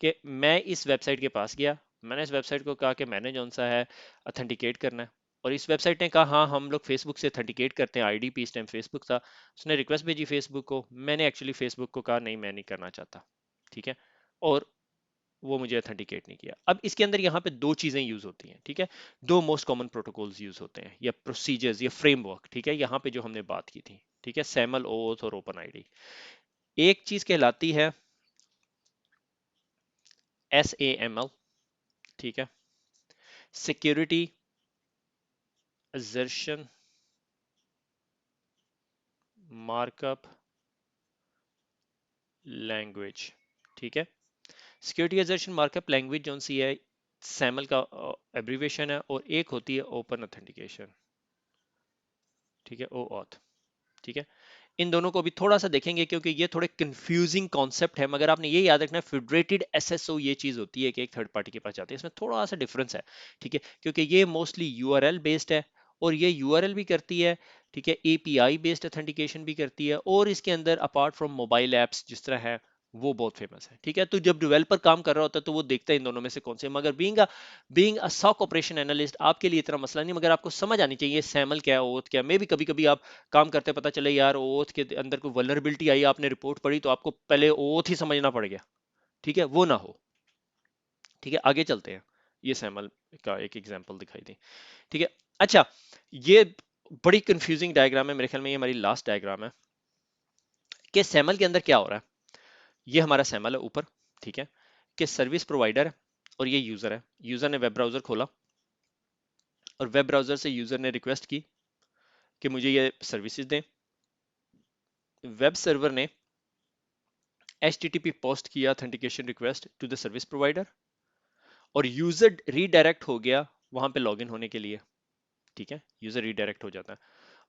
कि मैं इस वेबसाइट के पास गया, मैंने इस वेबसाइट को कहा कि मैंने जो सा है अथेंटिकेट करना है, और इस वेबसाइट ने कहा हाँ हम लोग फेसबुक से अथेंटिकेट करते हैं, आईडी पी इस टाइम फेसबुक था, उसने रिक्वेस्ट भेजी फेसबुक को, मैंने एक्चुअली फेसबुक को कहा नहीं मैं नहीं करना चाहता। ठीक है, और वो मुझे ऑथेंटिकेट नहीं किया। अब इसके अंदर यहाँ पे दो चीजें यूज होती हैं, ठीक है, दो मोस्ट कॉमन प्रोटोकॉल्स यूज होते हैं या प्रोसीजर्स या फ्रेमवर्क, ठीक है, यहाँ पे जो हमने बात की थी, ठीक है, सैमल, ओथ और ओपन आईडी। एक चीज कहलाती है SAML, ठीक है, सिक्योरिटी असर्शन मार्कअप लैंग्वेज, ठीक है। सिक्योरिटी असर्शन मार्कअप लैंग्वेज जो सी है सैमल का एब्रीविएशन है, और एक होती है ओपन ऑथेंटिकेशन, ठीक है, OAuth, ठीक है। इन दोनों को भी थोड़ा सा देखेंगे क्योंकि ये थोड़े कंफ्यूजिंग कॉन्सेप्ट है, मगर आपने ये याद रखना है फेडरेटेड SSO ये चीज होती है कि एक थर्ड पार्टी के पास जाती है, इसमें थोड़ा सा डिफरेंस है, ठीक है, क्योंकि ये मोस्टली URL बेस्ड है, और ये URL भी करती है, ठीक है, API बेस्ड ऑथेंटिकेशन भी करती है, और इसके अंदर अपार्ट फ्रॉम मोबाइल एप्स जिस तरह है वो बहुत फेमस है, ठीक है। तो जब डेवलपर काम कर रहा होता है तो वो देखता है इन दोनों में से कौन से, मगर being a SOC operation analyst आपके लिए इतना मसला नहीं, मगर आपको समझ आनी चाहिए सैमल क्या है, ओथ क्या है। मे भी कभी कभी आप काम करते पता चले यार ओथ के अंदर कोई वल्नरेबिलिटी आई, आपने रिपोर्ट पढ़ी तो आपको पहले ओथ ही समझना पड़ गया, ठीक है, वो ना हो, ठीक है। आगे चलते हैं, ये सैमल का एक एग्जांपल दिखाई दी, ठीक है। अच्छा, ये बड़ी कंफ्यूजिंग डायग्राम है, मेरे ख्याल में ये हमारी लास्ट डायग्राम है कि सैमल के अंदर क्या हो रहा है। ये हमारा सैमल है ऊपर, ठीक है, कि सर्विस प्रोवाइडर है और ये यूजर है, यूजर ने वेब ब्राउजर खोला और वेब ब्राउजर से यूजर ने रिक्वेस्ट की कि मुझे ये सर्विसेज दें, वेब सर्वर ने HTTP पोस्ट किया authentication request to the service provider, और यूजर रीडायरेक्ट हो गया वहां पे लॉगिन होने के लिए, ठीक है, यूजर रीडायरेक्ट हो जाता है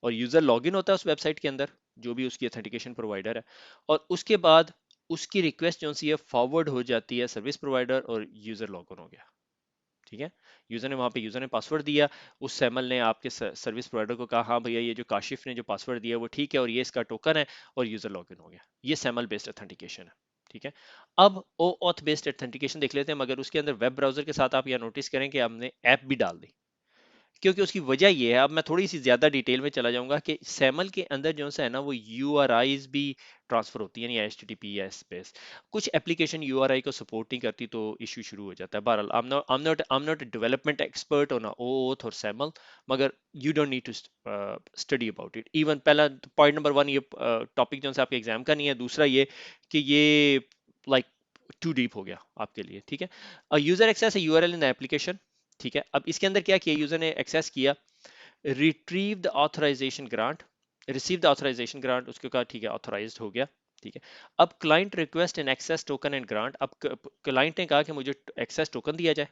और यूजर लॉगिन होता है उस वेबसाइट के अंदर जो भी उसकी ऑथेंटिकेशन प्रोवाइडर है, और उसके बाद उसकी रिक्वेस्ट जो सी है फॉरवर्ड हो जाती है सर्विस प्रोवाइडर और यूजर लॉगिन हो गया, ठीक है। यूजर ने वहां पे यूजर ने पासवर्ड दिया, उस सैमल ने आपके सर्विस प्रोवाइडर को कहा हाँ भैया ये जो काशिफ ने जो पासवर्ड दिया वो ठीक है और ये इसका टोकन है, और यूजर लॉगिन हो गया। ये सैमल बेस्ड ऑथेंटिकेशन है, ठीक है। अब OAuth बेस्ड ऑथेंटिकेशन देख लेते हैं, मगर उसके अंदर वेब ब्राउजर के साथ आप यह नोटिस करें कि हमने ऐप भी डाल दी, क्योंकि उसकी वजह ये है, अब मैं थोड़ी सी ज्यादा डिटेल में चला जाऊंगा कि सैमल के अंदर जो है ना वो URIs भी ट्रांसफर होती है, यानी HTTPS बेस। कुछ एप्लीकेशन URI को सपोर्ट नहीं करती तो इशू शुरू हो जाता है। बहरहाल I'm not a development expert on OAuth और सैमल, मगर you don't need to study about it. Even पहला पॉइंट नंबर 1 ये टॉपिक जो है आपके एग्जाम का नहीं है, दूसरा ये कि ये लाइक टू डीप हो गया आपके लिए, ठीक है। User access URL in the application, ठीक है। अब इसके अंदर क्या किया, यूजर ने एक्सेस किया, retrieve the authorisation grant, receive the authorisation grant, उसके कहा ठीक है ऑथराइज्ड हो गया, ठीक है। अब client request an access token and grant, अब क्लाइंट ने कहा कि मुझे एक्सेस टोकन दिया जाए,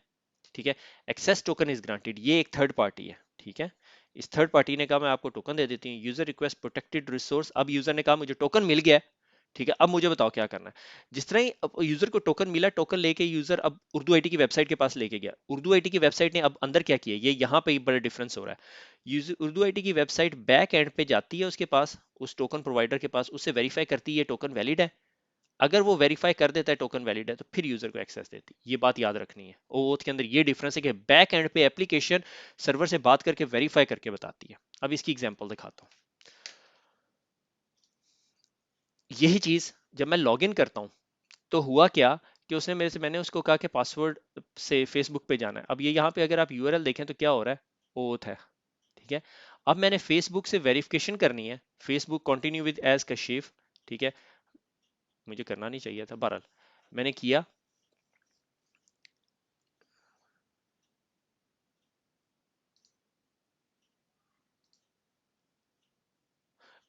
ठीक है। एक्सेस टोकन इज ग्रांटेड, ये एक थर्ड पार्टी है, ठीक है। इस थर्ड पार्टी ने कहा मैं आपको टोकन दे देती हूँ, यूजर रिक्वेस्ट प्रोटेक्टेड रिसोर्स, अब यूजर ने कहा मुझे टोकन मिल गया है, ठीक है। अब मुझे बताओ क्या करना है। जिस तरह ही यूजर को टोकन मिला, टोकन लेके यूजर अब उर्दू आईटी की वेबसाइट के पास लेके गया, उर्दू आईटी की वेबसाइट ने अब अंदर क्या किया, ये यहाँ पे बड़ा डिफरेंस हो रहा है। यूजर उर्दू आईटी की वेबसाइट बैक एंड पे जाती है उसके पास, उस टोकन प्रोवाइडर के पास, उससे वेरीफाई करती है ये टोकन वैलिड है, अगर वो वेरीफाई कर देता है टोकन वैलिड है तो फिर यूजर को एक्सेस देती है। ये बात याद रखनी है, OAuth के अंदर ये डिफरेंस है कि बैक एंड पे एप्लीकेशन सर्वर से बात करके वेरीफाई करके बताती है। अब इसकी एग्जांपल दिखाता हूँ। यही चीज जब मैं लॉगिन करता हूँ तो हुआ क्या कि उसने मेरे से, मैंने उसको कहा कि पासवर्ड से फेसबुक पे जाना है। अब ये यहाँ पे अगर आप URL देखें तो क्या हो रहा है, OAuth है, ठीक है। अब मैंने फेसबुक से वेरिफिकेशन करनी है, Facebook continue with as Kashif, ठीक है, मुझे करना नहीं चाहिए था, बहरहाल मैंने किया,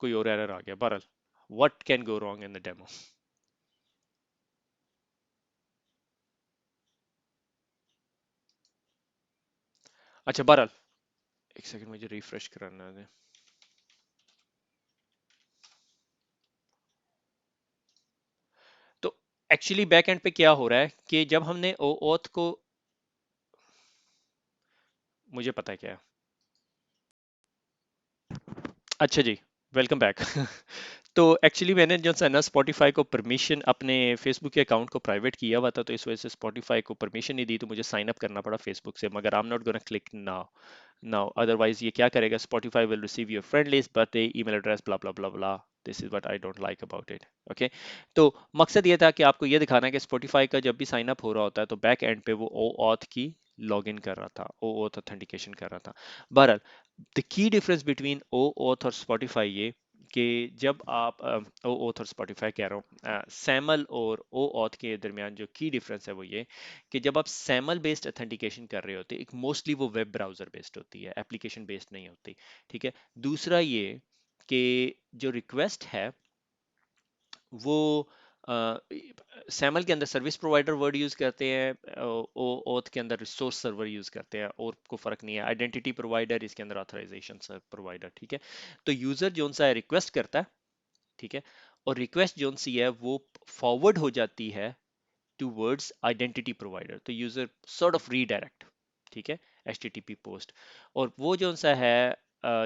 कोई और एरर आ गया, बहरहाल what can go wrong in the demo. अच्छा बहरहाल एक सेकंड मुझे रिफ्रेश कराना है। तो एक्चुअली बैक एंड पे क्या हो रहा है कि जब हमने OAuth को, मुझे पता है क्या है। अच्छा जी, वेलकम बैक। तो एक्चुअली मैंने जो है ना स्पॉटिफाई को परमिशन, अपने फेसबुक के अकाउंट को प्राइवेट किया हुआ था, तो इस वजह से स्पॉटिफाई को परमिशन नहीं दी, तो मुझे साइन अप करना पड़ा फेसबुक से, मगर I am not gonna click now. Now otherwise ये क्या करेगा, Spotify will receive your friend list birthday email address blah blah blah blah, this is what I don't like about it. Okay, तो मकसद ये था कि आपको ये दिखाना है कि स्पॉटिफाई का जब भी साइन अप हो रहा होता है तो बैक एंड पे वो ओ ऑथ की लॉग इन कर रहा था, ओ ऑथ ऑथेंटिकेशन कर रहा था। बहरहाल the key difference between OAuth और स्पॉटिफाई ये कि जब आप ओ ऑथ और स्पॉटिफाई कह रहा हूँ, सैमल और ओ ऑथ के दरमियान जो की डिफरेंस है वो ये कि जब आप सैमल बेस्ड ऑथेंटिकेशन कर रहे होते एक मोस्टली वो वेब ब्राउजर बेस्ड होती है, एप्लीकेशन बेस्ड नहीं होती। ठीक है, दूसरा ये कि जो रिक्वेस्ट है वो सैमल के अंदर सर्विस प्रोवाइडर वर्ड यूज करते हैं, ओ ओथ के अंदर रिसोर्स सर्वर यूज करते हैं, और को फर्क नहीं है। आइडेंटिटी प्रोवाइडर, इसके अंदर ऑथराइजेशन प्रोवाइडर। ठीक है, तो यूजर जो सा है रिक्वेस्ट करता है, ठीक है, और रिक्वेस्ट जो सी है वो फॉरवर्ड हो जाती है टूवर्ड्स आइडेंटिटी प्रोवाइडर, तो यूजर सॉर्ट ऑफ रीडायरेक्ट। ठीक है, एचटीटीपी पोस्ट, और वो जो सा है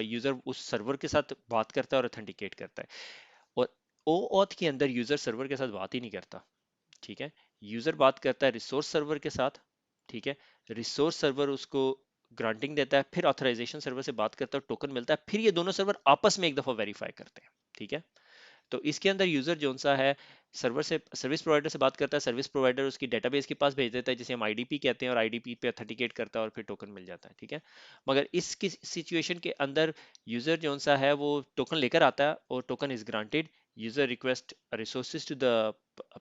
यूजर उस सर्वर के साथ बात करता है और ऑथेंटिकेट करता है। और ओ ऑथ के अंदर यूजर सर्वर के साथ बात ही नहीं करता। ठीक है, यूजर बात करता है रिसोर्स सर्वर के साथ। ठीक है, रिसोर्स सर्वर उसको ग्रांटिंग देता है, फिर ऑथराइजेशन सर्वर से बात करता है, टोकन मिलता है, फिर ये दोनों सर्वर आपस में एक दफा वेरीफाई करते हैं। ठीक है, तो इसके अंदर यूजर जो सा है सर्वर से, सर्विस प्रोवाइडर से बात करता है, सर्विस प्रोवाइडर उसकी डेटाबेस के पास भेज देता है जिसे हम आईडीपी कहते हैं, और आईडीपी पे ऑथेंटिकेट करता है और फिर टोकन मिल जाता है। ठीक है, मगर इस सिचुएशन के अंदर यूजर जो सा है वो टोकन लेकर आता है, और token is granted. User request resources to the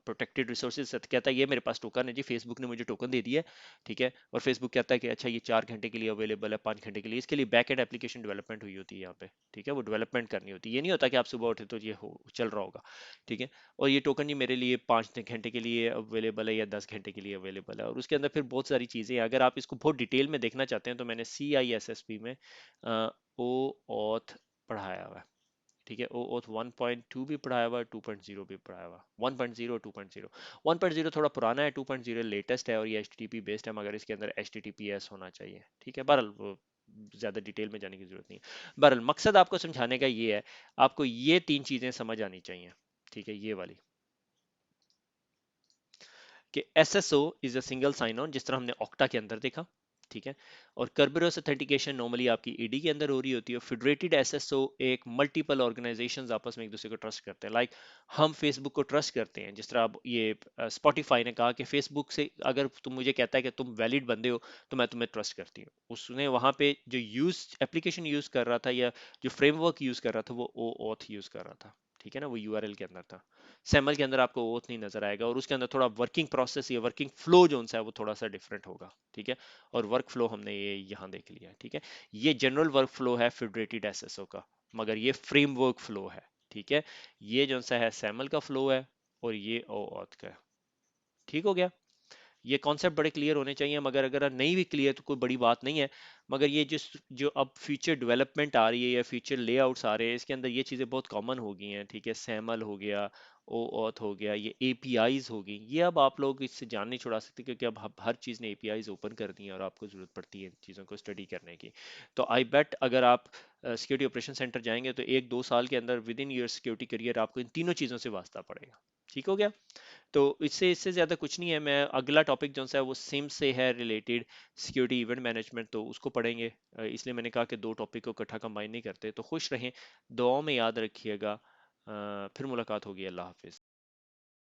protected resources, कहता है ये मेरे पास टोकन है जी, फेसबुक ने मुझे टोकन दे दिया है। ठीक है, और फेसबुक कहता है कि अच्छा ये 4 घंटे के लिए अवेलेबल है, 5 घंटे के लिए। इसके लिए बैक एंड एप्लीकेशन डेवलपमेंट हुई होती है यहाँ पे। ठीक है, वो डेवलपमेंट करनी होती है, ये नहीं होता कि आप सुबह उठे तो ये हो चल रहा होगा। ठीक है, और ये टोकन ये मेरे लिए 5 घंटे के लिए अवेलेबल है या 10 घंटे के लिए अवेलेबल है, और उसके अंदर फिर बहुत सारी चीज़ें हैं। अगर आप इसको बहुत डिटेल में देखना चाहते हैं तो मैंने CISSP में ओ ऑथ पढ़ाया हुआ है। ठीक है, ओ ऑथ 1.2 भी पढ़ाया हुआ है, 2.0 भी पढ़ाया हुआ है। 1.0, 2.0, 1.0 थोड़ा पुराना है, 2.0 लेटेस्ट है, और ये HTTP बेस्ड है, मगर इसके अंदर HTTPS होना चाहिए। ठीक है, बहरहाल वो ज्यादा डिटेल में जाने की जरूरत नहीं है। बहरहाल मकसद आपको समझाने का ये है, आपको ये 3 चीजें समझ आनी चाहिए। ठीक है, ये वाली कि SSO is a single sign on, जिस तरह हमने ऑक्टा के अंदर देखा। ठीक है, और कर्बरस ऑथेंटिकेशन नॉर्मली आपकी ईडी के अंदर हो रही होती है। फेडरेटेड SSO एक मल्टीपल ऑर्गेनाइजेशंस आपस में एक दूसरे को ट्रस्ट करते हैं। लाइक हम फेसबुक को ट्रस्ट करते हैं, जिस तरह अब ये स्पॉटिफाई ने कहा कि फेसबुक से अगर तुम मुझे कहता है कि तुम वैलिड बंदे हो तो मैं तुम्हें ट्रस्ट करती हूँ। उसने वहां पे जो यूज एप्लीकेशन यूज कर रहा था या जो फ्रेमवर्क यूज कर रहा था वो ओ ऑथ यूज कर रहा था। ठीक है ना, वो यूआरएल के अंदर था। सैमल के अंदर आपको ओथ नहीं नजर आएगा, और उसके अंदर थोड़ा वर्किंग प्रोसेस या वर्किंग फ्लो जो सा है वो थोड़ा सा डिफरेंट होगा। ठीक है, और वर्क फ्लो हमने ये यहाँ देख लिया है। ठीक है, ये जनरल वर्क फ्लो है फेडरेटेड एसएसओ का, मगर ये फ्रेमवर्क फ्लो है। ठीक है, ये जो सा है सैमल का फ्लो है, और ये ओ ऑथ का है। ठीक हो गया, ये कॉन्सेप्ट बड़े क्लियर होने चाहिए, मगर अगर नहीं भी क्लियर तो कोई बड़ी बात नहीं है। मगर ये जो अब फ्यूचर डेवलपमेंट आ रही है या फ्यूचर लेआउट्स आ रहे हैं, इसके अंदर ये चीज़ें बहुत कॉमन हो गई हैं। ठीक है, सैमल हो गया, ओ ऑथ हो गया, ये एपीआईज हो गई, ये अब आप लोग इससे जान नहीं छुड़ा सकते, क्योंकि अब हर चीज़ ने एपीआईज ओपन कर दी हैं और आपको ज़रूरत पड़ती है इन चीज़ों को स्टडी करने की। तो आई बेट अगर आप सिक्योरिटी ऑपरेशन सेंटर जाएंगे तो 1-2 साल के अंदर with in your security career आपको इन तीनों चीज़ों से वास्ता पड़ेगा। ठीक हो गया, तो इससे इससे ज़्यादा कुछ नहीं है। मैं अगला टॉपिक जो सा है वो सिम से है रिलेटेड, सिक्योरिटी इवेंट मैनेजमेंट, तो उसको पढ़ेंगे। इसलिए मैंने कहा कि 2 टॉपिक को इकट्ठा कंबाइन नहीं करते। तो खुश रहें, दुआओं में याद रखिएगा। फिर मुलाकात होगी। अल्लाह हाफिज़।